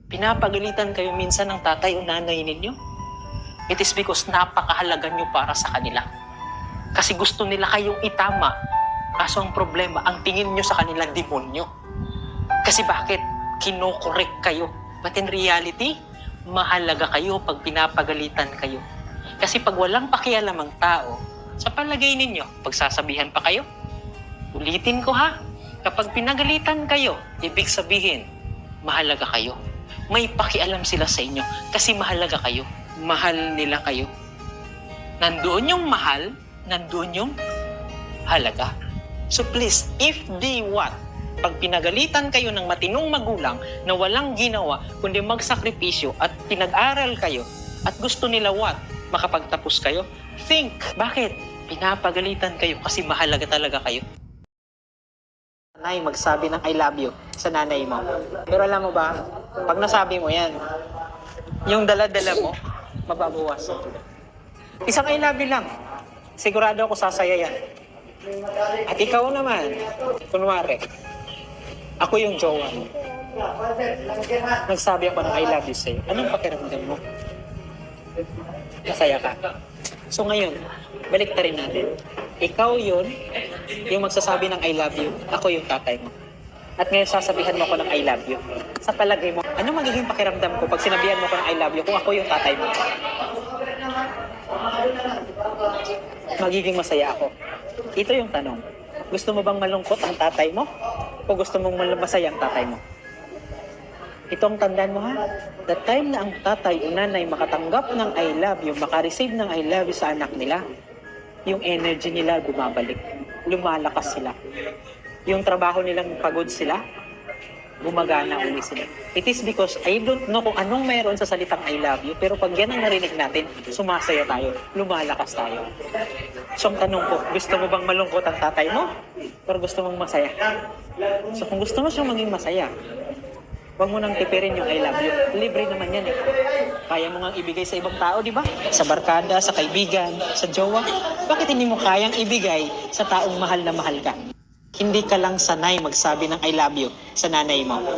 Pinapagalitan kayo minsan ng tatay o nanay ninyo? It is because napakahalaga nyo para sa kanila. Kasi gusto nila kayong itama. Kaso ang problema, ang tingin nyo sa kanila, demonyo. Kasi bakit? Kinokorek kayo. But in reality, mahalaga kayo pag pinapagalitan kayo. Kasi pag walang pakialam ang tao, sa palagay ninyo, pagsasabihan pa kayo? Ulitin ko ha, kapag pinagalitan kayo, ibig sabihin, mahalaga kayo. May pakialam sila sa inyo kasi mahalaga kayo. Mahal nila kayo. Nandoon yung mahal, nandoon yung halaga. So please, if they want, pag pinagalitan kayo ng matinong magulang na walang ginawa, kundi magsakripisyo at pinag-aral kayo at gusto nila what? Makapagtapos kayo? Think, bakit? Pinapagalitan kayo kasi mahalaga talaga kayo. Nanay, magsabi ng I love you sa nanay mo. Pero alam mo ba, pag nasabi mo yan, yung dala-dala mo, mababawasan. Isang I love you lang. Sigurado ako sasaya yan. At ikaw naman, kunwari, ako yung jowa mo. Nagsabi ako ng I love you sa'yo. Anong pakiramdam mo? Masaya ka. So ngayon, balik ta rin natin. Ikaw yun, yung magsasabi ng I love you, ako yung tatay mo. At ngayon sasabihan mo ko ng I love you. Sa palagay mo, ano magiging pakiramdam ko pag sinabihan mo ko ng I love you kung ako yung tatay mo? Magiging masaya ako. Ito yung tanong. Gusto mo bang malungkot ang tatay mo? O gusto mong masaya ang tatay mo? Itong tandaan mo ha, the time na ang tatay o nanay makatanggap ng I love you, makareceive ng I love you sa anak nila, yung energy nila bumabalik. Lumalakas sila. Yung trabaho nilang pagod sila, gumagana uli sila. It is because I don't know kung anong mayroon sa salitang I love you, pero pag yan ang narinig natin, sumasaya tayo, lumalakas tayo. So ang tanong ko, gusto mo bang malungkot ang tatay mo? Or gusto mong masaya? So kung gusto mo siyang maging masaya, huwag mo nang tipirin yung I love you. Libre naman yan eh. Kaya mo ngang ibigay sa ibang tao, di ba? Sa barkada, sa kaibigan, sa jowa. Bakit hindi mo kayang ibigay sa taong mahal na mahal ka? Hindi ka lang sanay magsabi ng I love you sa nanay mo.